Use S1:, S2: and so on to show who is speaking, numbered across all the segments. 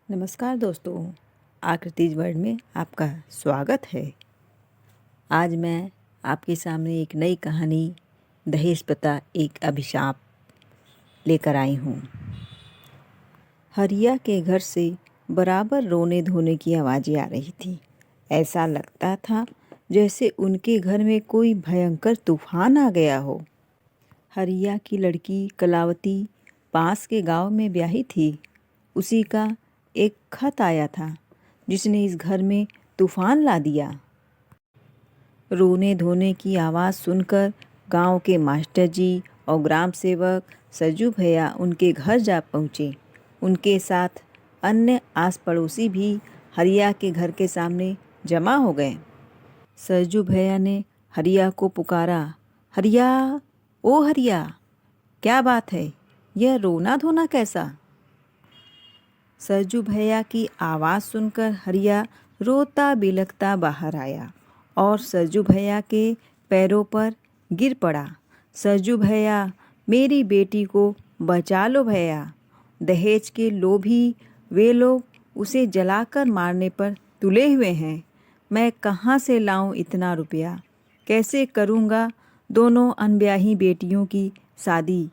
S1: नमस्कार दोस्तों, आकृतिज वर्ल्ड में आपका स्वागत है। आज मैं आपके सामने एक नई कहानी दहेज प्रथा एक अभिशाप लेकर आई हूँ। हरिया के घर से बराबर रोने धोने की आवाज़ें आ रही थी। ऐसा लगता था जैसे उनके घर में कोई भयंकर तूफान आ गया हो। हरिया की लड़की कलावती पास के गांव में ब्याही थी। उसी का एक खत आया था जिसने इस घर में तूफान ला दिया। रोने धोने की आवाज़ सुनकर गांव के मास्टर जी और ग्राम सेवक सज्जू भैया उनके घर जा पहुँचे। उनके साथ अन्य आस पड़ोसी भी हरिया के घर के सामने जमा हो गए। सज्जू भैया ने हरिया को पुकारा, हरिया, ओ हरिया, क्या बात है? यह रोना धोना कैसा? सज्जू भैया की आवाज़ सुनकर हरिया रोता बिलखता बाहर आया और सज्जू भैया के पैरों पर गिर पड़ा। सज्जू भैया, मेरी बेटी को बचा लो भैया। दहेज के लोभी वे लोग उसे जलाकर मारने पर तुले हुए हैं। मैं कहाँ से लाऊं इतना रुपया? कैसे करूँगा दोनों अनब्याही बेटियों की शादी?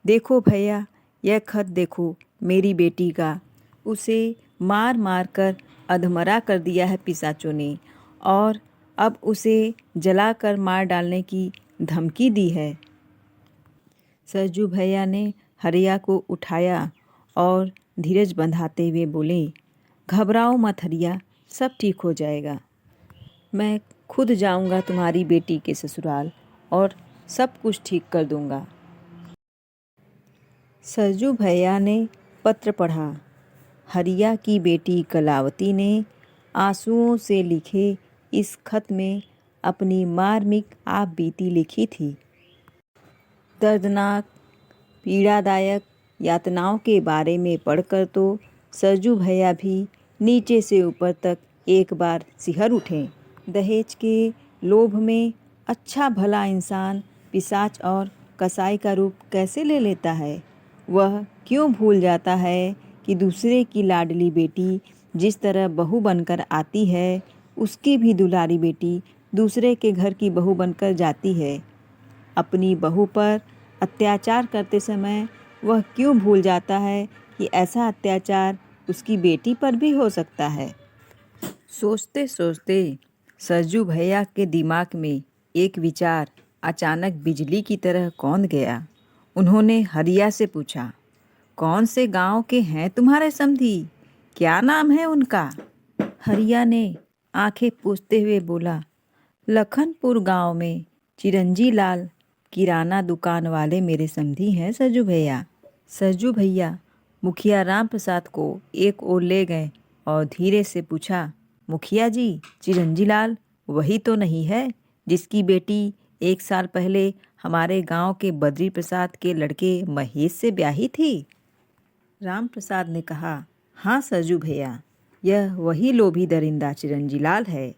S1: देखो भैया, यह खत देखो मेरी बेटी का। उसे मार मार कर अधमरा कर दिया है पिशाचों ने और अब उसे जलाकर मार डालने की धमकी दी है। सज्जू भैया ने हरिया को उठाया और धीरज बंधाते हुए बोले, घबराओ मत हरिया, सब ठीक हो जाएगा। मैं खुद जाऊंगा तुम्हारी बेटी के ससुराल और सब कुछ ठीक कर दूंगा। सज्जू भैया ने पत्र पढ़ा। हरिया की बेटी कलावती ने आंसुओं से लिखे इस खत में अपनी मार्मिक आप बीती लिखी थी। दर्दनाक, पीड़ादायक यातनाओं के बारे में पढ़कर तो सज्जू भैया भी नीचे से ऊपर तक एक बार सिहर उठे। दहेज के लोभ में अच्छा भला इंसान पिशाच और कसाई का रूप कैसे ले लेता है? वह क्यों भूल जाता है कि दूसरे की लाडली बेटी जिस तरह बहू बनकर आती है, उसकी भी दुलारी बेटी दूसरे के घर की बहू बनकर जाती है। अपनी बहू पर अत्याचार करते समय वह क्यों भूल जाता है कि ऐसा अत्याचार उसकी बेटी पर भी हो सकता है? सोचते सोचते सज्जू भैया के दिमाग में एक विचार अचानक बिजली की तरह कौंध गया। उन्होंने हरिया से पूछा, कौन से गांव के हैं तुम्हारे समधी? क्या नाम है उनका? हरिया ने आंखें पूछते हुए बोला, लखनपुर गांव में चिरंजी लाल किराना दुकान वाले मेरे समधी हैं सज्जू भैया। सज्जू भैया मुखिया राम प्रसाद को एक ओर ले गए और धीरे से पूछा, मुखिया जी, चिरंजी लाल वही तो नहीं है जिसकी बेटी 1 साल पहले हमारे गांव के बद्री प्रसाद के लड़के महेश से ब्याही थी? राम प्रसाद ने कहा, हाँ सज्जू भैया, यह वही लोभी दरिंदा चिरंजी लाल है।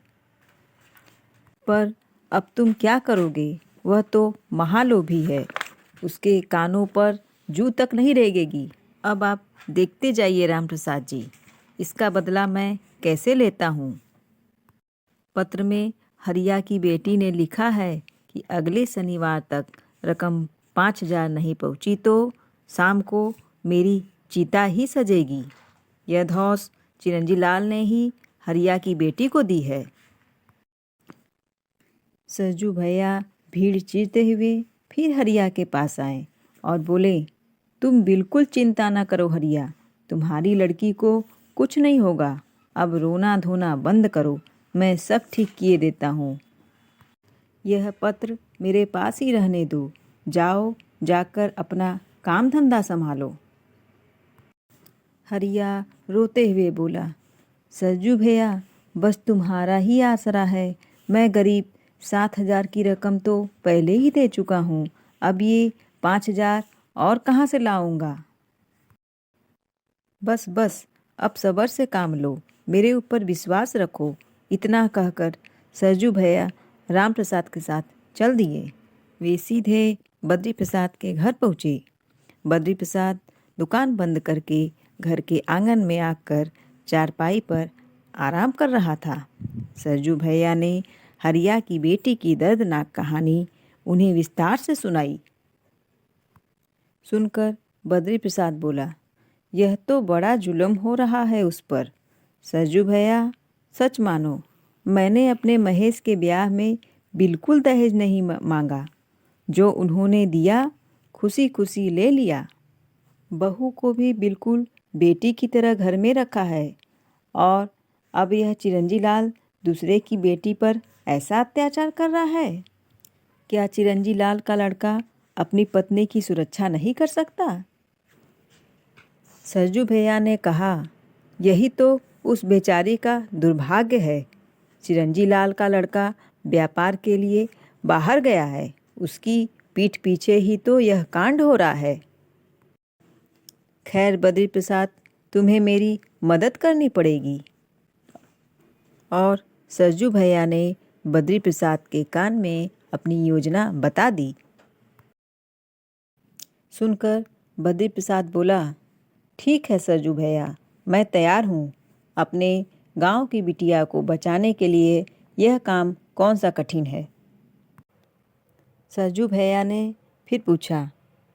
S1: पर अब तुम क्या करोगे? वह तो महालोभी है। उसके कानों पर जू तक नहीं रेंगेगी। अब आप देखते जाइए राम प्रसाद जी, इसका बदला मैं कैसे लेता हूँ। पत्र में हरिया की बेटी ने लिखा है कि अगले शनिवार तक रकम 5,000 नहीं पहुँची तो शाम को मेरी चिता ही सजेगी। यह धौंस चिरंजी लाल ने ही हरिया की बेटी को दी है। सज्जू भैया भीड़ चीरते हुए फिर हरिया के पास आए और बोले, तुम बिल्कुल चिंता ना करो हरिया, तुम्हारी लड़की को कुछ नहीं होगा। अब रोना धोना बंद करो, मैं सब ठीक किए देता हूँ। यह पत्र मेरे पास ही रहने दो। जाओ, जाकर अपना काम धंधा संभालो। हरिया रोते हुए बोला, सज्जू भैया, बस तुम्हारा ही आसरा है। मैं गरीब 7,000 की रकम तो पहले ही दे चुका हूँ। अब ये 5,000 और कहाँ से लाऊंगा? बस बस, अब सब्र से काम लो, मेरे ऊपर विश्वास रखो। इतना कहकर सज्जू भैया राम प्रसाद के साथ चल दिए। वे सीधे बद्री प्रसाद के घर पहुँचे। बद्री प्रसाद दुकान बंद करके घर के आंगन में आकर चारपाई पर आराम कर रहा था। सरजू भैया ने हरिया की बेटी की दर्दनाक कहानी उन्हें विस्तार से सुनाई। सुनकर बद्री प्रसाद बोला, यह तो बड़ा जुल्म हो रहा है उस पर। सरजू भैया, सच मानो, मैंने अपने महेश के ब्याह में बिल्कुल दहेज नहीं मांगा। जो उन्होंने दिया खुशी खुशी ले लिया। बहू को भी बिल्कुल बेटी की तरह घर में रखा है, और अब यह चिरंजी लाल दूसरे की बेटी पर ऐसा अत्याचार कर रहा है। क्या चिरंजी लाल का लड़का अपनी पत्नी की सुरक्षा नहीं कर सकता? सरजू भैया ने कहा, यही तो उस बेचारी का दुर्भाग्य है। चिरंजी लाल का लड़का व्यापार के लिए बाहर गया है, उसकी पीठ पीछे ही तो यह कांड हो रहा है। खैर बद्री प्रसाद, तुम्हें मेरी मदद करनी पड़ेगी। और सरजू भैया ने बद्री प्रसाद के कान में अपनी योजना बता दी। सुनकर बद्री प्रसाद बोला, ठीक है सरजू भैया, मैं तैयार हूँ। अपने गांव की बिटिया को बचाने के लिए यह काम कौन सा कठिन है। सरजू भैया ने फिर पूछा,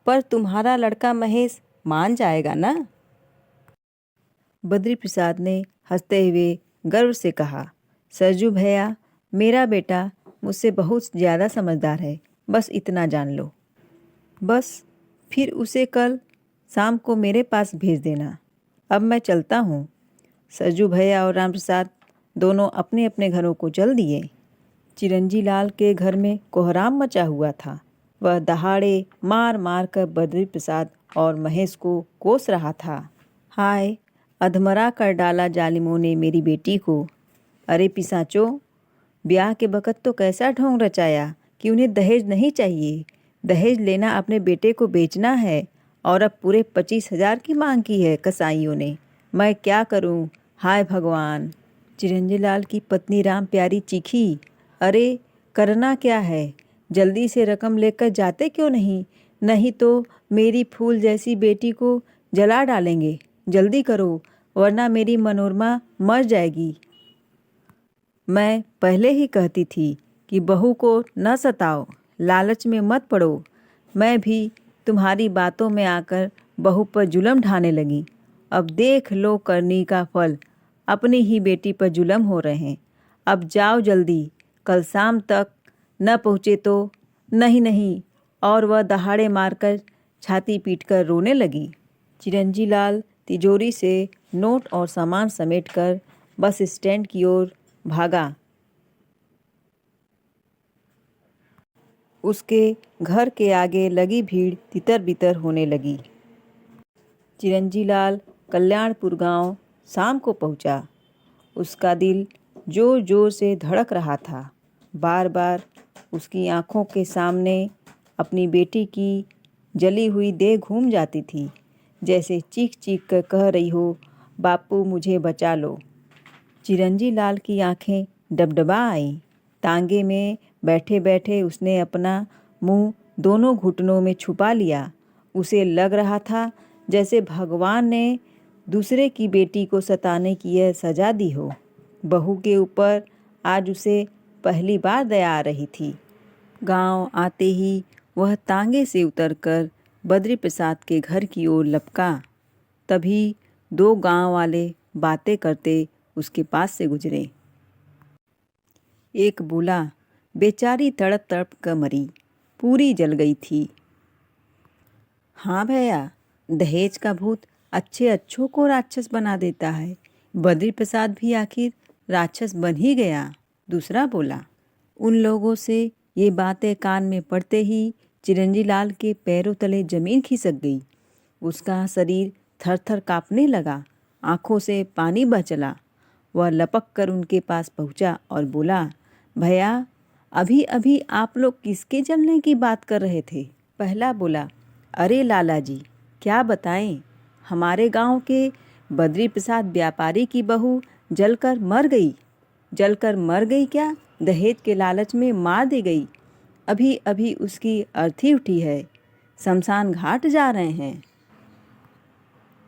S1: पर तुम्हारा लड़का महेश मान जाएगा ना? बद्री प्रसाद ने हंसते हुए गर्व से कहा, सरजू भैया, मेरा बेटा मुझसे बहुत ज़्यादा समझदार है, बस इतना जान लो। बस फिर उसे कल शाम को मेरे पास भेज देना। अब मैं चलता हूँ। सरजू भैया और राम प्रसाद दोनों अपने अपने घरों को चल दिए। चिरंजी लाल के घर में कोहराम मचा हुआ था। वह दहाड़े मार मार कर बद्री प्रसाद और महेश को कोस रहा था। हाय, अधमरा कर डाला जालिमों ने मेरी बेटी को। अरे पिशाचों, ब्याह के बखत तो कैसा ढोंग रचाया कि उन्हें दहेज नहीं चाहिए। दहेज लेना अपने बेटे को बेचना है, और अब पूरे 25,000 की मांग की है कसाईयों ने। मैं क्या करूं? हाय भगवान। चिरंजी लाल की पत्नी राम प्यारी चीखी, अरे करना क्या है? जल्दी से रकम लेकर जाते क्यों नहीं? नहीं तो मेरी फूल जैसी बेटी को जला डालेंगे। जल्दी करो, वरना मेरी मनोरमा मर जाएगी। मैं पहले ही कहती थी कि बहू को न सताओ, लालच में मत पड़ो। मैं भी तुम्हारी बातों में आकर बहू पर जुल्म ढाने लगी। अब देख लो करनी का फल, अपनी ही बेटी पर जुल्म हो रहे हैं। अब जाओ जल्दी, कल शाम तक न पहुँचे तो नहीं नहीं। और वह दहाड़े मारकर छाती पीटकर रोने लगी। चिरंजी लाल तिजोरी से नोट और सामान समेटकर बस स्टैंड की ओर भागा। उसके घर के आगे लगी भीड़ तितर बितर होने लगी। चिरंजी लाल कल्याणपुर गांव शाम को पहुंचा। उसका दिल जोर जोर से धड़क रहा था। बार बार उसकी आंखों के सामने अपनी बेटी की जली हुई देह घूम जाती थी, जैसे चीख चीख कर कह रही हो, बापू मुझे बचा लो। चिरंजी लाल की आंखें डबडबा आईं। तांगे में बैठे बैठे उसने अपना मुंह दोनों घुटनों में छुपा लिया। उसे लग रहा था जैसे भगवान ने दूसरे की बेटी को सताने की यह सजा दी हो। बहू के ऊपर आज उसे पहली बार दया आ रही थी। गांव आते ही वह तांगे से उतरकर बद्री प्रसाद के घर की ओर लपका। तभी 2 गांव वाले बातें करते उसके पास से गुजरे। एक बोला, बेचारी तड़प तड़प कर मरी, पूरी जल गई थी। हाँ भैया, दहेज का भूत अच्छे अच्छों को राक्षस बना देता है। बद्री प्रसाद भी आखिर राक्षस बन ही गया। दूसरा बोला। उन लोगों से ये बातें कान में पड़ते ही चिरंजी लाल के पैरों तले जमीन खिसक गई। उसका शरीर थर थर कांपने लगा, आंखों से पानी बह चला। वह लपक कर उनके पास पहुंचा और बोला, भैया, अभी अभी आप लोग किसके जलने की बात कर रहे थे? पहला बोला, अरे लाला जी, क्या बताएं, हमारे गांव के बद्री प्रसाद व्यापारी की बहू जलकर मर गई। जलकर मर गई क्या, दहेज के लालच में मार दी गई। अभी अभी उसकी अर्थी उठी है, शमशान घाट जा रहे हैं।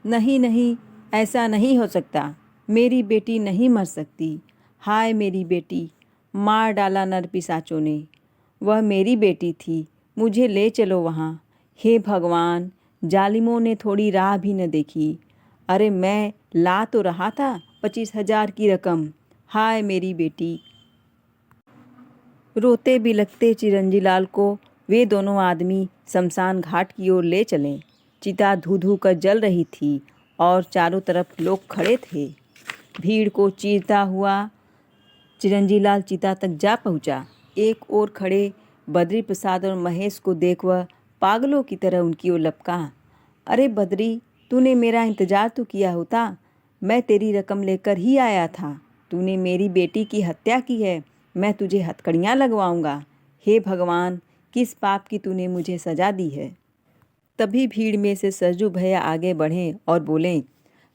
S1: नहीं नहीं, ऐसा नहीं हो सकता, मेरी बेटी नहीं मर सकती। हाय मेरी बेटी, मार डाला नर पिशाचों ने। वह मेरी बेटी थी, मुझे ले चलो वहाँ। हे भगवान, जालिमों ने थोड़ी राह भी न देखी। अरे मैं ला तो रहा था 25,000 की रकम। हाय मेरी बेटी। रोते बिलखते चिरंजीलाल को वे दोनों आदमी शमशान घाट की ओर ले चले। चिता धू धू कर जल रही थी और चारों तरफ लोग खड़े थे। भीड़ को चीरता हुआ चिरंजीलाल चिता तक जा पहुंचा। एक ओर खड़े बद्री प्रसाद और महेश को देख वह पागलों की तरह उनकी ओर लपका। अरे बद्री, तूने मेरा इंतजार तो किया होता, मैं तेरी रकम लेकर ही आया था। तूने मेरी बेटी की हत्या की है, मैं तुझे हथकड़ियाँ लगवाऊंगा। हे भगवान, किस पाप की तूने मुझे सजा दी है। तभी भीड़ में से सरजू भैया आगे बढ़े और बोले,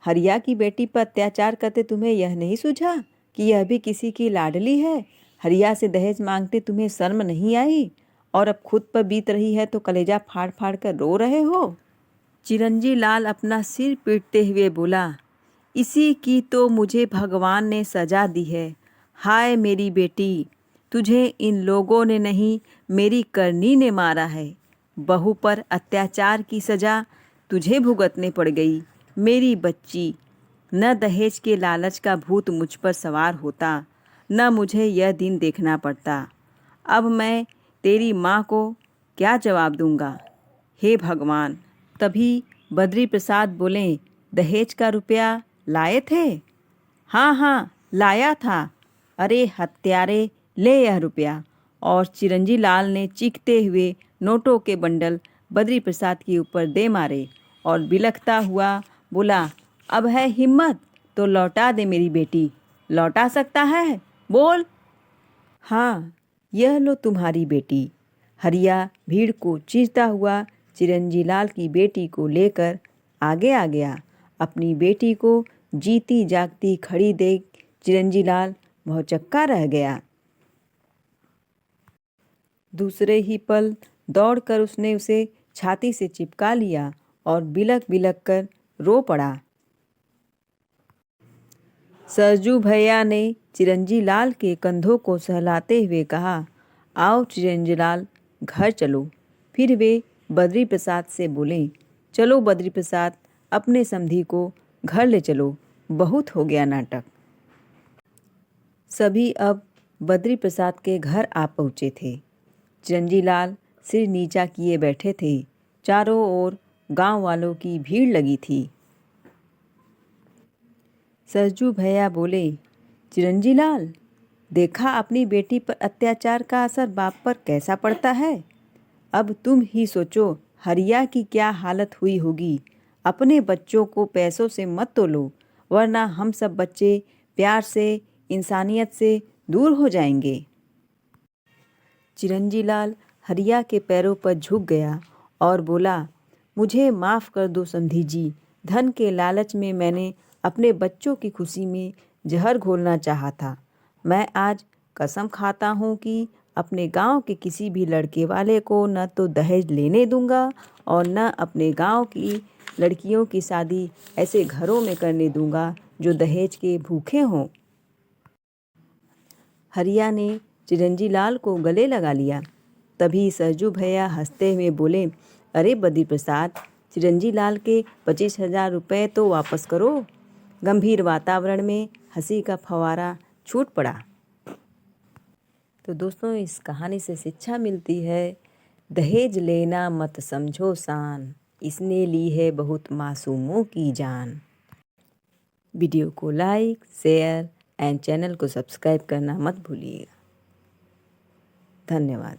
S1: हरिया की बेटी पर अत्याचार करते तुम्हें यह नहीं सूझा कि यह भी किसी की लाडली है? हरिया से दहेज मांगते तुम्हें शर्म नहीं आई? और अब खुद पर बीत रही है तो कलेजा फाड़ फाड़ कर रो रहे हो। चिरंजी लाल अपना सिर पीटते हुए बोला, इसी की तो मुझे भगवान ने सजा दी है। हाय मेरी बेटी, तुझे इन लोगों ने नहीं, मेरी करनी ने मारा है। बहू पर अत्याचार की सजा तुझे भुगतने पड़ गई। मेरी बच्ची, न दहेज के लालच का भूत मुझ पर सवार होता, न मुझे यह दिन देखना पड़ता। अब मैं तेरी माँ को क्या जवाब दूंगा। हे भगवान। तभी बद्री प्रसाद बोले, दहेज का रुपया लाए थे? हाँ हाँ, लाया था। अरे हत्यारे, ले यह रुपया। और चिरंजी लाल ने चीखते हुए नोटों के बंडल बद्री प्रसाद के ऊपर दे मारे और बिलखता हुआ बोला, अब है हिम्मत तो लौटा दे मेरी बेटी। लौटा सकता है? बोल। हाँ, यह लो तुम्हारी बेटी। हरिया भीड़ को चीरता हुआ चिरंजी लाल की बेटी को लेकर आगे आ गया। अपनी बेटी को जीती जागती खड़ी देख चिरंजी लाल भौचक्का रह गया। दूसरे ही पल दौड़कर उसने उसे छाती से चिपका लिया और बिलख बिलख कर रो पड़ा। सरजू भैया ने चिरंजी लाल के कंधों को सहलाते हुए कहा, आओ चिरंजी लाल, घर चलो। फिर वे बद्री प्रसाद से बोले, चलो बद्री प्रसाद, अपने समधी को घर ले चलो, बहुत हो गया नाटक। सभी अब बद्री प्रसाद के घर आ पहुँचे थे। चिरंजी लाल सिर नीचा किए बैठे थे। चारों ओर गांव वालों की भीड़ लगी थी। सरजू भैया बोले, चिरंजी लाल, देखा अपनी बेटी पर अत्याचार का असर बाप पर कैसा पड़ता है। अब तुम ही सोचो हरिया की क्या हालत हुई होगी। अपने बच्चों को पैसों से मत तोलो, वरना हम सब बच्चे प्यार से, इंसानियत से दूर हो जाएंगे। चिरंजी लाल हरिया के पैरों पर झुक गया और बोला, मुझे माफ़ कर दो समधी जी। धन के लालच में मैंने अपने बच्चों की खुशी में जहर घोलना चाहा था। मैं आज कसम खाता हूँ कि अपने गांव के किसी भी लड़के वाले को न तो दहेज लेने दूंगा और न अपने गांव की लड़कियों की शादी ऐसे घरों में करने दूंगा जो दहेज के भूखे हों। हरिया ने चिरंजी लाल को गले लगा लिया। तभी सरजू भैया हंसते हुए बोले, अरे बद्री प्रसाद, चिरंजी लाल के 25,000 रुपये तो वापस करो। गंभीर वातावरण में हंसी का फव्वारा छूट पड़ा। तो दोस्तों, इस कहानी से शिक्षा मिलती है, दहेज लेना मत समझो शान, इसने ली है बहुत मासूमों की जान। वीडियो को लाइक, शेयर एंड चैनल को सब्सक्राइब करना मत भूलिएगा। धन्यवाद।